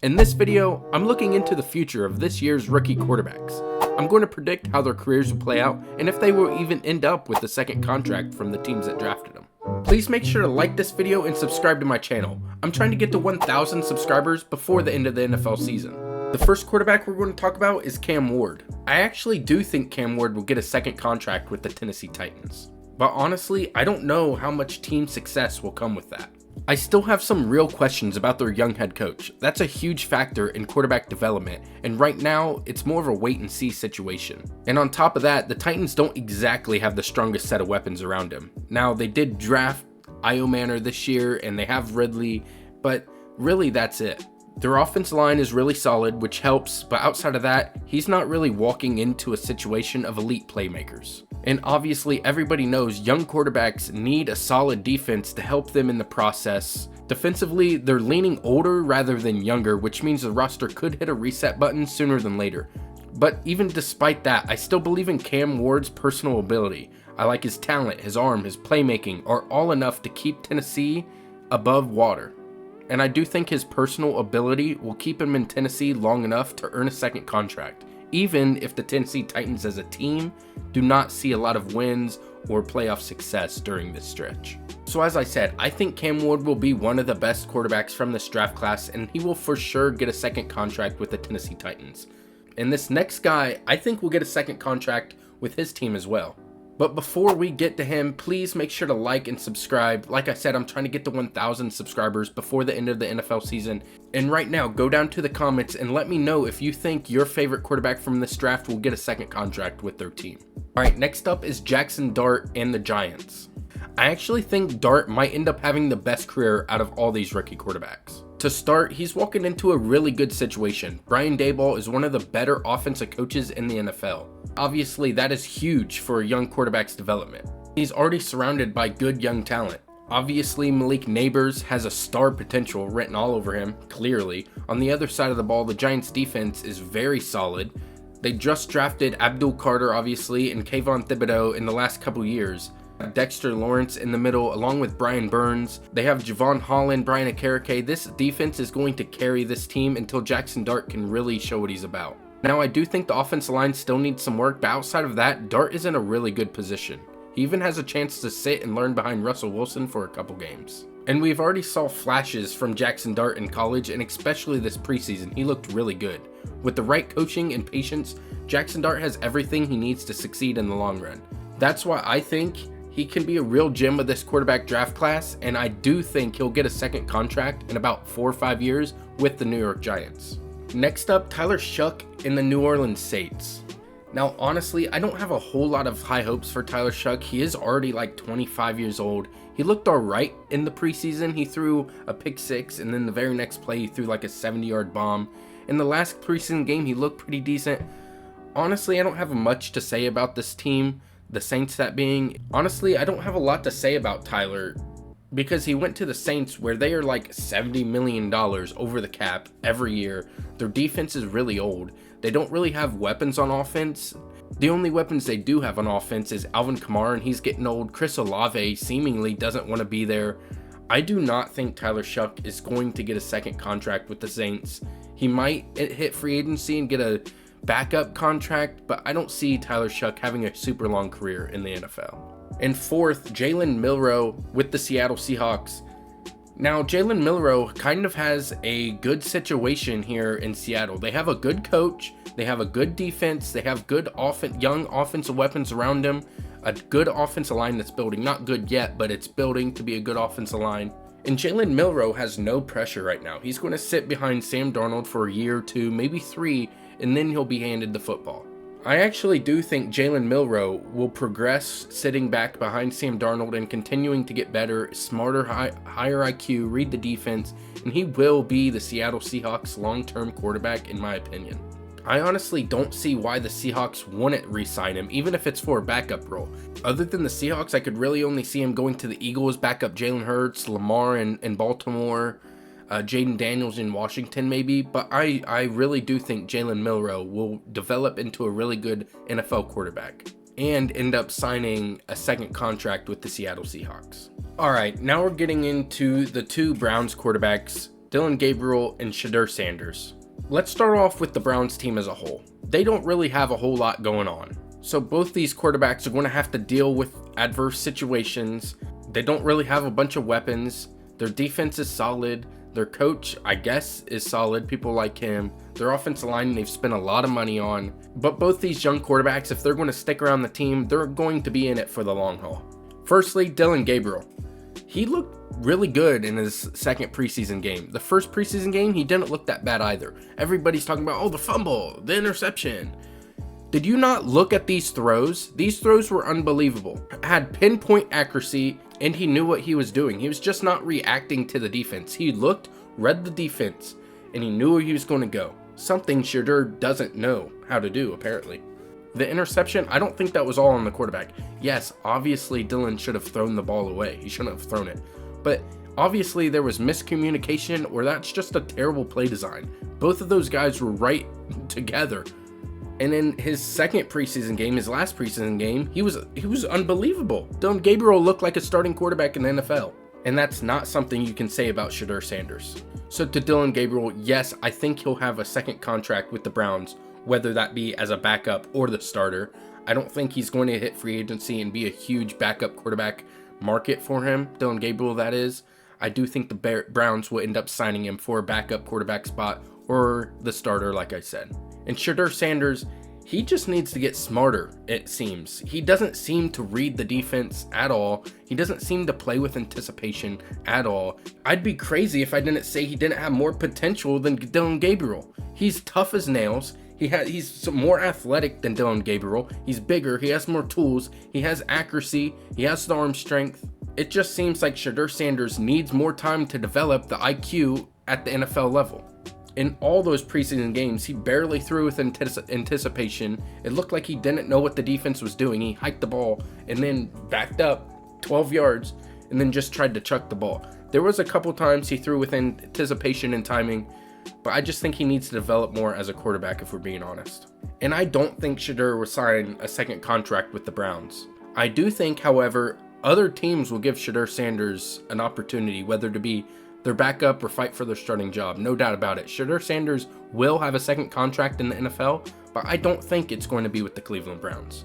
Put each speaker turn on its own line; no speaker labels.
In this video, I'm looking into the future of this year's rookie quarterbacks. I'm going to predict how their careers will play out and if they will even end up with a second contract from the teams that drafted them. Please make sure to like this video and subscribe to my channel. I'm trying to get to 1,000 subscribers before the end of the NFL season. The first quarterback we're going to talk about is Cam Ward. I actually do think Cam Ward will get a second contract with the Tennessee Titans. But honestly, I don't know how much team success will come with that. I still have some real questions about their young head coach. That's a huge factor in quarterback development, and right now, it's more of a wait and see situation. And on top of that, the Titans don't exactly have the strongest set of weapons around him. Now, they did draft Io Manor this year, and they have Ridley, but really that's it. Their offensive line is really solid, which helps, but outside of that, he's not really walking into a situation of elite playmakers. And obviously, everybody knows young quarterbacks need a solid defense to help them in the process. Defensively, they're leaning older rather than younger, which means the roster could hit a reset button sooner than later. But even despite that, I still believe in Cam Ward's personal ability. I like his talent, his arm, his playmaking are all enough to keep Tennessee above water. And I do think his personal ability will keep him in Tennessee long enough to earn a second contract, even if the Tennessee Titans as a team do not see a lot of wins or playoff success during this stretch. So as I said, I think Cam Ward will be one of the best quarterbacks from this draft class, and he will for sure get a second contract with the Tennessee Titans. And this next guy, I think will get a second contract with his team as well. But before we get to him, please make sure to like and subscribe. Like I said, I'm trying to get to 1,000 subscribers before the end of the NFL season. And right now, go down to the comments and let me know if you think your favorite quarterback from this draft will get a second contract with their team. All right, next up is Jackson Dart and the Giants. I actually think Dart might end up having the best career out of all these rookie quarterbacks. To start, he's walking into a really good situation. Brian Daboll is one of the better offensive coaches in the NFL. Obviously, that is huge for a young quarterback's development. He's already surrounded by good young talent. Obviously, Malik Neighbors has a star potential written all over him, clearly. On the other side of the ball, the Giants' defense is very solid. They just drafted Abdul Carter, obviously, and Kayvon Thibodeau in the last couple years. Dexter Lawrence in the middle, along with Brian Burns. They have Javon Holland, Brian Akarike. This defense is going to carry this team until Jackson Dart can really show what he's about. Now, I do think the offensive line still needs some work, but outside of that, Dart is in a really good position. He even has a chance to sit and learn behind Russell Wilson for a couple games. And we've already saw flashes from Jackson Dart in college, and especially this preseason, he looked really good. With the right coaching and patience, Jackson Dart has everything he needs to succeed in the long run. That's why I think he can be a real gem of this quarterback draft class, and I do think he'll get a second contract in about 4 or 5 years with the New York Giants. Next up, Tyler Shough in the New Orleans Saints. Now, honestly, I don't have a whole lot of high hopes for Tyler Shough. He is already like 25 years old. He looked alright in the preseason. He threw a pick six, and then the very next play, he threw like a 70-yard bomb. In the last preseason game, he looked pretty decent. Honestly, I don't have much to say about this team. The Saints, that being, honestly, I don't have a lot to say about Tyler because he went to the Saints where they are like $70 million over the cap every year. Their defense is really old. They don't really have weapons on offense. The only weapons they do have on offense is Alvin Kamara, and he's getting old. Chris Olave seemingly doesn't want to be there. I do not think Tyler Shough is going to get a second contract with the Saints. He might hit free agency and get a backup contract, but I don't see Tyler Shough having a super long career in the NFL. And fourth, Jalen Milroe with the Seattle Seahawks. Now, Jalen Milroe kind of has a good situation here in Seattle. They have a good coach, they have a good defense, they have good young offensive weapons around him, a good offensive line that's building. Not good yet, but it's building to be a good offensive line. And Jalen Milroe has no pressure right now. He's going to sit behind Sam Darnold for a year or two, maybe 3, and then he'll be handed the football. I actually do think Jalen Milroe will progress sitting back behind Sam Darnold and continuing to get better, smarter, higher IQ, read the defense, and he will be the Seattle Seahawks long-term quarterback in my opinion. I honestly don't see why the Seahawks wouldn't re-sign him, even if it's for a backup role. Other than the Seahawks, I could really only see him going to the Eagles, backup Jalen Hurts, Lamar in Baltimore, Jaden Daniels in Washington maybe, but I really do think Jalen Milroe will develop into a really good NFL quarterback and end up signing a second contract with the Seattle Seahawks. All right, now we're getting into the two Browns quarterbacks Dillon Gabriel, and Shedeur Sanders. Let's start off with the Browns team as a whole. They don't really have a whole lot going on. So both these quarterbacks are going to have to deal with adverse situations. They don't really have a bunch of weapons. Their defense is solid. Their coach, I guess, is solid. People like him. Their offensive line, they've spent a lot of money on. But both these young quarterbacks, if they're going to stick around the team, they're going to be in it for the long haul. Firstly, Dillon Gabriel. He looked really good in his second preseason game. The first preseason game, he didn't look that bad either. Everybody's talking about, oh, the fumble, the interception. Did you not look at these throws? These throws were unbelievable. Had pinpoint accuracy, and he knew what he was doing. He was just not reacting to the defense. He looked, read the defense, and he knew where he was going to go. Something Shedeur doesn't know how to do, apparently. The interception, I don't think that was all on the quarterback. Yes, obviously Dillon should have thrown the ball away. He shouldn't have thrown it. But obviously there was miscommunication, or that's just a terrible play design. Both of those guys were right together. And in his second preseason game, his last preseason game, he was unbelievable. Dillon Gabriel looked like a starting quarterback in the NFL. And that's not something you can say about Shedeur Sanders. So to Dillon Gabriel, yes, I think he'll have a second contract with the Browns, whether that be as a backup or the starter. I don't think he's going to hit free agency and be a huge backup quarterback market for him, Dillon Gabriel that is. I do think the Browns will end up signing him for a backup quarterback spot or the starter, like I said. And Shedeur Sanders, he just needs to get smarter, it seems. He doesn't seem to read the defense at all. He doesn't seem to play with anticipation at all. I'd be crazy if I didn't say he didn't have more potential than Dillon Gabriel. He's tough as nails. He's more athletic than Dillon Gabriel. He's bigger. He has more tools. He has accuracy. He has the arm strength. It just seems like Shedeur Sanders needs more time to develop the IQ at the NFL level. In all those preseason games, he barely threw with anticipation. It looked like he didn't know what the defense was doing. He hiked the ball and then backed up 12 yards and then just tried to chuck the ball. There was a couple times he threw with anticipation and timing, but I just think he needs to develop more as a quarterback, if we're being honest. And I don't think Shedeur will sign a second contract with the Browns. I do think, however, other teams will give Shedeur Sanders an opportunity, whether to be their backup or fight for their starting job. No doubt about it. Shedeur Sanders will have a second contract in the NFL, but I don't think it's going to be with the Cleveland Browns.